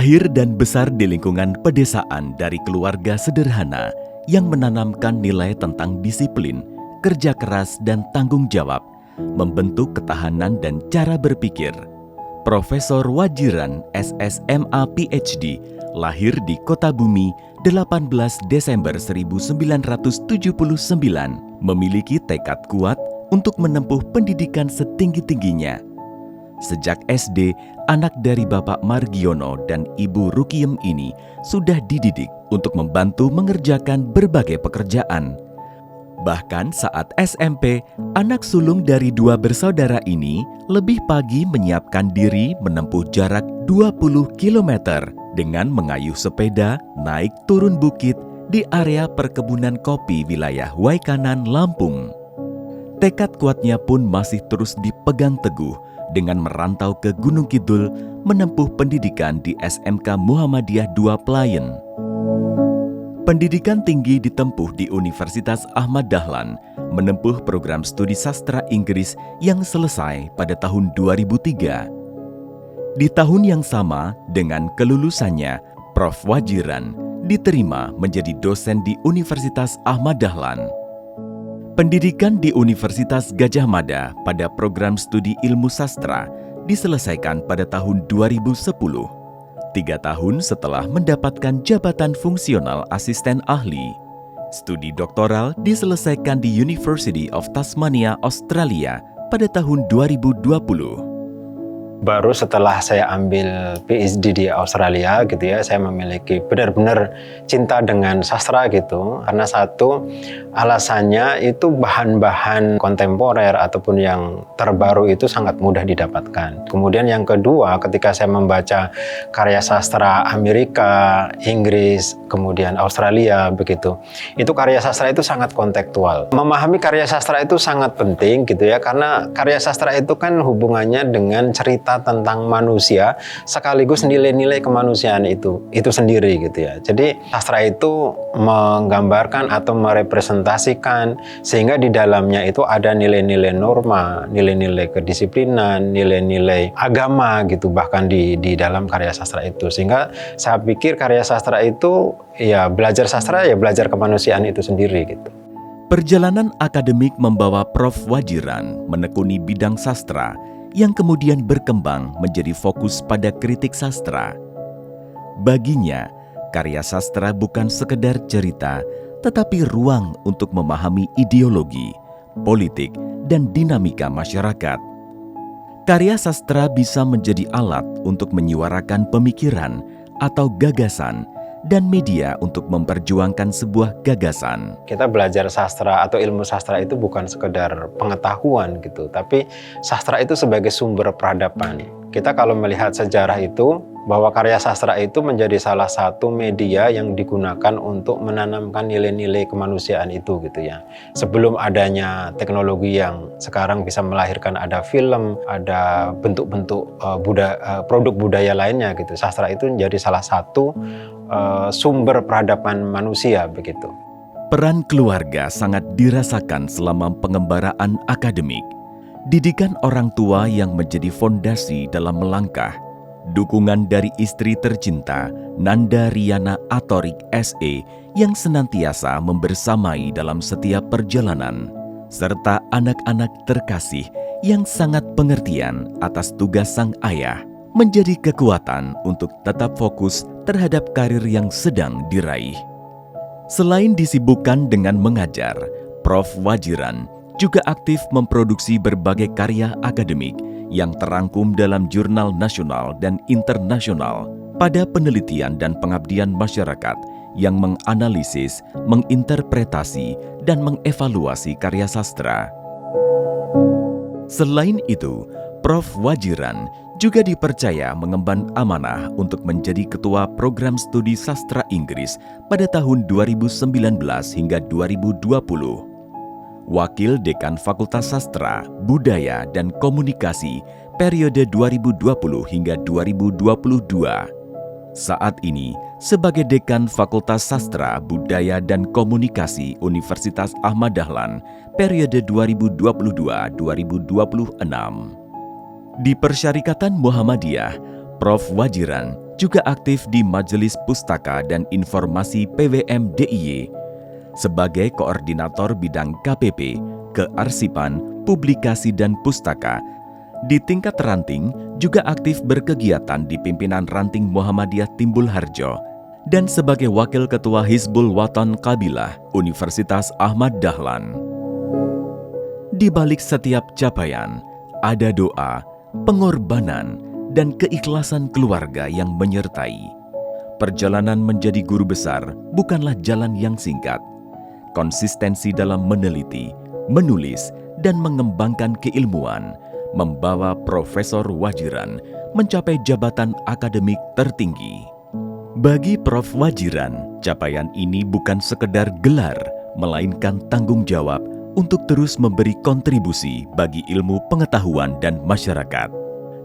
Lahir dan besar di lingkungan pedesaan dari keluarga sederhana yang menanamkan nilai tentang disiplin, kerja keras, dan tanggung jawab, membentuk ketahanan dan cara berpikir. Profesor Wajiran, SSMA PhD, lahir di Kota Bumi 18 Desember 1979, memiliki tekad kuat untuk menempuh pendidikan setinggi-tingginya. Sejak SD, anak dari Bapak Margiono dan Ibu Rukiem ini sudah dididik untuk membantu mengerjakan berbagai pekerjaan. Bahkan saat SMP, anak sulung dari dua bersaudara ini lebih pagi menyiapkan diri menempuh jarak 20 km dengan mengayuh sepeda naik turun bukit di area perkebunan kopi wilayah Waikanan, Lampung. Tekad kuatnya pun masih terus dipegang teguh dengan merantau ke Gunung Kidul menempuh pendidikan di SMK Muhammadiyah II Pelayan. Pendidikan tinggi ditempuh di Universitas Ahmad Dahlan, menempuh program studi sastra Inggris yang selesai pada tahun 2003. Di tahun yang sama, dengan kelulusannya, Prof. Wajiran diterima menjadi dosen di Universitas Ahmad Dahlan. Pendidikan di Universitas Gadjah Mada pada program studi ilmu sastra diselesaikan pada tahun 2010, 3 tahun setelah mendapatkan jabatan fungsional asisten ahli. Studi doktoral diselesaikan di University of Tasmania, Australia pada tahun 2020. Baru setelah saya ambil PhD di Australia gitu ya, saya memiliki benar-benar cinta dengan sastra gitu. Karena satu, alasannya itu bahan-bahan kontemporer ataupun yang terbaru itu sangat mudah didapatkan. Kemudian yang kedua, ketika saya membaca karya sastra Amerika, Inggris, kemudian Australia begitu, itu karya sastra itu sangat kontekstual. Memahami karya sastra itu sangat penting gitu ya, karena karya sastra itu kan hubungannya dengan cerita tentang manusia sekaligus nilai-nilai kemanusiaan itu sendiri gitu ya. Jadi sastra itu menggambarkan atau merepresentasikan sehingga di dalamnya itu ada nilai-nilai norma, nilai-nilai kedisiplinan, nilai-nilai agama gitu bahkan di dalam karya sastra itu. Sehingga saya pikir karya sastra itu ya belajar sastra ya belajar kemanusiaan itu sendiri gitu. Perjalanan akademik membawa Prof. Wajiran menekuni bidang sastra yang kemudian berkembang menjadi fokus pada kritik sastra. Baginya, karya sastra bukan sekedar cerita, tetapi ruang untuk memahami ideologi, politik, dan dinamika masyarakat. Karya sastra bisa menjadi alat untuk menyuarakan pemikiran atau gagasan, dan media untuk memperjuangkan sebuah gagasan. Kita belajar sastra atau ilmu sastra itu bukan sekedar pengetahuan gitu, tapi sastra itu sebagai sumber peradaban. Kita kalau melihat sejarah itu, bahwa karya sastra itu menjadi salah satu media yang digunakan untuk menanamkan nilai-nilai kemanusiaan itu gitu ya. Sebelum adanya teknologi yang sekarang bisa melahirkan ada film, ada bentuk-bentuk produk budaya lainnya gitu. Sastra itu menjadi salah satu sumber peradaban manusia begitu. Peran keluarga sangat dirasakan selama pengembaraan akademik. Didikan orang tua yang menjadi fondasi dalam melangkah. Dukungan dari istri tercinta, Nanda Riana Atorik SE, yang senantiasa membersamai dalam setiap perjalanan. Serta anak-anak terkasih yang sangat pengertian atas tugas sang ayah, menjadi kekuatan untuk tetap fokus terhadap karir yang sedang diraih. Selain disibukkan dengan mengajar, Prof. Wajiran juga aktif memproduksi berbagai karya akademik yang terangkum dalam jurnal nasional dan internasional pada penelitian dan pengabdian masyarakat yang menganalisis, menginterpretasi, dan mengevaluasi karya sastra. Selain itu, Prof. Wajiran juga dipercaya mengemban amanah untuk menjadi Ketua Program Studi Sastra Inggris pada tahun 2019 hingga 2020. Wakil Dekan Fakultas Sastra, Budaya, dan Komunikasi periode 2020 hingga 2022. Saat ini, sebagai Dekan Fakultas Sastra, Budaya, dan Komunikasi Universitas Ahmad Dahlan periode 2022-2026. Di Persyarikatan Muhammadiyah, Prof. Wajiran juga aktif di Majelis Pustaka dan Informasi PWM DIY sebagai Koordinator Bidang KPP, Kearsipan, Publikasi dan Pustaka. Di tingkat ranting, juga aktif berkegiatan di pimpinan ranting Muhammadiyah Timbul Harjo dan sebagai Wakil Ketua Hizbul Watan Kabilah Universitas Ahmad Dahlan. Di balik setiap capaian, ada doa, pengorbanan, dan keikhlasan keluarga yang menyertai. Perjalanan menjadi guru besar bukanlah jalan yang singkat. Konsistensi dalam meneliti, menulis, dan mengembangkan keilmuan membawa Profesor Wajiran mencapai jabatan akademik tertinggi. Bagi Prof. Wajiran, capaian ini bukan sekedar gelar, melainkan tanggung jawab untuk terus memberi kontribusi bagi ilmu pengetahuan dan masyarakat.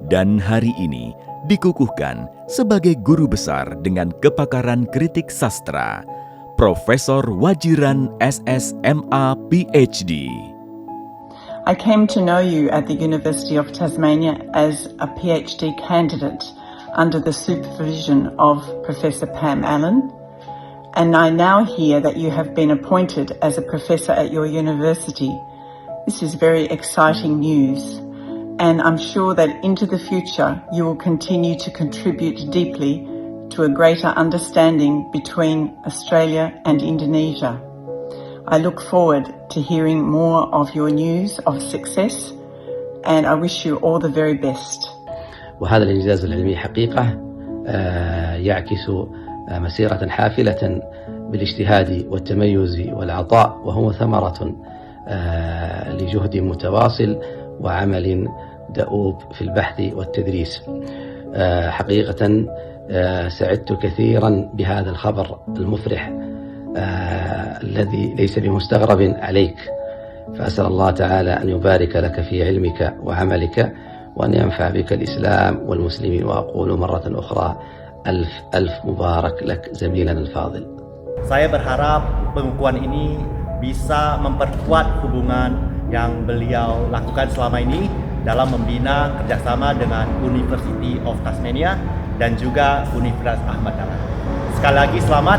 Dan hari ini dikukuhkan sebagai guru besar dengan kepakaran kritik sastra, Profesor Wajiran SSMA PhD. I came to know you at the University of Tasmania as a PhD candidate under the supervision of Professor Pam Allen, and I now hear that you have been appointed as a professor at your university. This is very exciting news, and I'm sure that into the future you will continue to contribute deeply to a greater understanding between Australia and Indonesia. I look forward to hearing more of your news of success, and I wish you all the very best. وهذا الإنجاز العلمي حقيقة يعكس مسيرة حافلة بالاجتهاد والتميز والعطاء، وهو ثمرة لجهد متواصل وعمل دؤوب في البحث والتدريس. حقيقة سعدت كثيرا بهذا الخبر المفرح الذي ليس بمستغرب عليك، فأسأل الله تعالى أن يبارك لك في علمك وعملك وأن ينفع بك الإسلام والمسلمين. وأقول مرة أخرى ألف ألف مبارك لك زميلنا الفاضل. Saya berharap pengukuhan ini bisa memperkuat hubungan yang beliau lakukan selama ini dalam membina kerjasama dengan University of Tasmania dan juga Universitas Ahmad Dahlan. Sekali lagi selamat,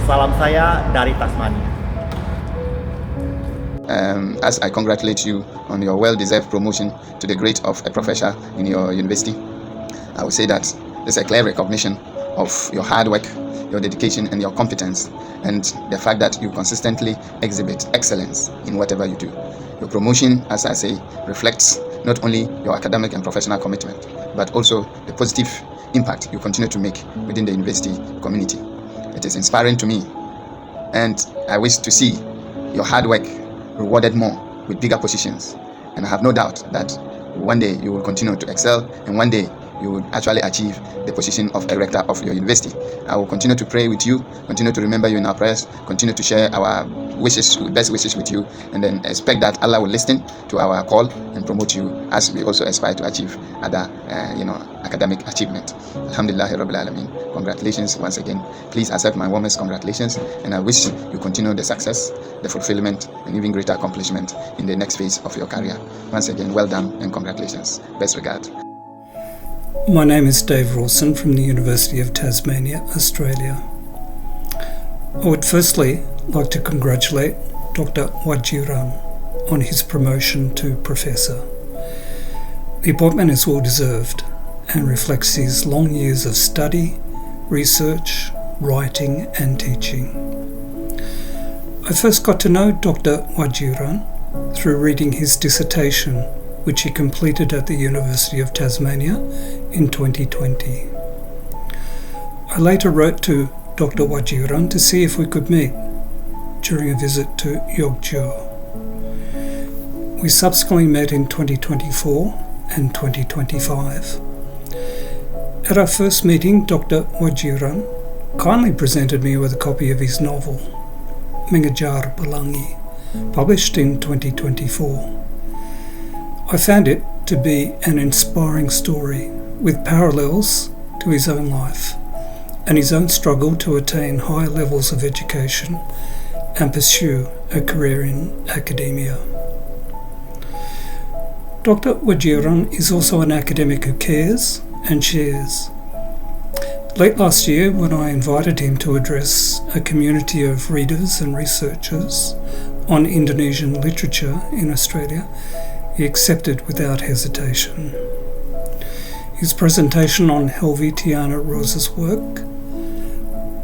salam saya dari Tasmania. As I congratulate you on your well-deserved promotion to the grade of a professor in your university, I would say that this is a clear recognition of your hard work, your dedication and your competence, and the fact that you consistently exhibit excellence in whatever you do. Your promotion, as I say, reflects not only your academic and professional commitment, but also the positive impact you continue to make within the university community. It is inspiring to me, and I wish to see your hard work rewarded more with bigger positions. And I have no doubt that one day you will continue to excel, and one day you will actually achieve the position of a rector of your university. I will continue to pray with you, continue to remember you in our prayers, continue to share our wishes, best wishes with you, and then expect that Allah will listen to our call and promote you as we also aspire to achieve other academic achievement. Alhamdulillah Rabbil Alameen. Congratulations once again. Please accept my warmest congratulations, and I wish you continue the success, the fulfillment, and even greater accomplishment in the next phase of your career. Once again, well done and congratulations. Best regards. My name is Dave Rawson from the University of Tasmania, Australia. I would firstly like to congratulate Dr. Wajiran on his promotion to Professor. The appointment is well deserved and reflects his long years of study, research, writing and teaching. I first got to know Dr. Wajiran through reading his dissertation, which he completed at the University of Tasmania in 2020. I later wrote to Dr. Wajiran to see if we could meet during a visit to Yogyakarta. We subsequently met in 2024 and 2025. At our first meeting, Dr. Wajiran kindly presented me with a copy of his novel, Mengajar Pelangi, published in 2024. I found it to be an inspiring story with parallels to his own life and his own struggle to attain high levels of education and pursue a career in academia. Dr. Wajiran is also an academic who cares and shares. Late last year, when I invited him to address a community of readers and researchers on Indonesian literature in Australia, he accepted without hesitation. His presentation on Helvetiana Rosa's work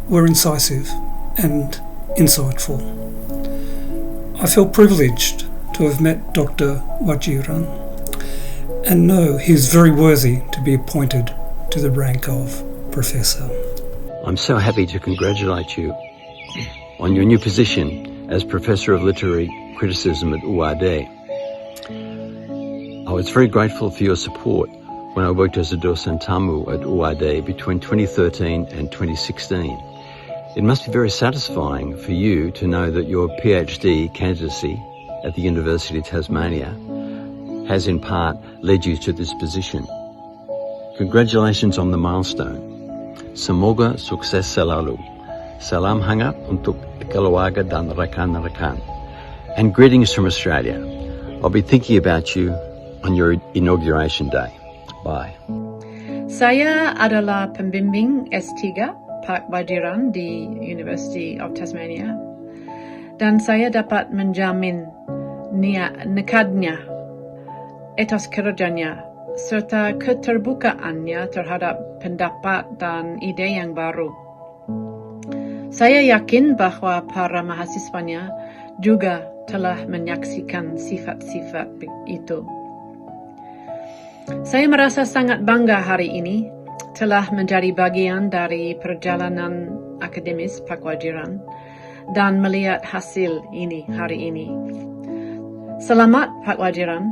were incisive and insightful. I felt privileged to have met Dr. Wajiran and know he is very worthy to be appointed to the rank of Professor. I'm so happy to congratulate you on your new position as Professor of Literary Criticism at UAD. I was very grateful for your support when I worked as a dosen tamu at UAD between 2013 and 2016. It must be very satisfying for you to know that your PhD candidacy at the University of Tasmania has in part led you to this position. Congratulations on the milestone. Semoga sukses selalu. Salam hangat untuk keluarga dan rekan-rekan. And greetings from Australia. I'll be thinking about you on your inauguration day. Bye. Saya adalah pembimbing S3 Pak Wajiran di University of Tasmania dan saya dapat menjamin nekadnya, etos kerjanya, serta keterbukaannya terhadap pendapat dan ide yang baru. Saya yakin bahwa para mahasiswanya juga telah menyaksikan sifat-sifat itu. Saya merasa sangat bangga hari ini telah menjadi bagian dari perjalanan akademis Pak Wajiran dan melihat hasil ini hari ini. Selamat Pak Wajiran,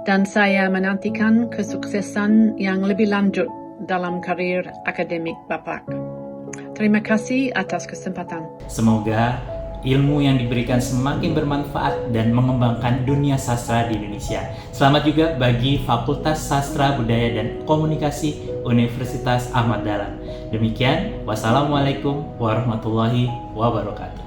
dan saya menantikan kesuksesan yang lebih lanjut dalam karir akademik Bapak. Terima kasih atas kesempatan. Semoga ilmu yang diberikan semakin bermanfaat dan mengembangkan dunia sastra di Indonesia. Selamat juga bagi Fakultas Sastra Budaya dan Komunikasi Universitas Ahmad Dahlan. Demikian, wassalamualaikum warahmatullahi wabarakatuh.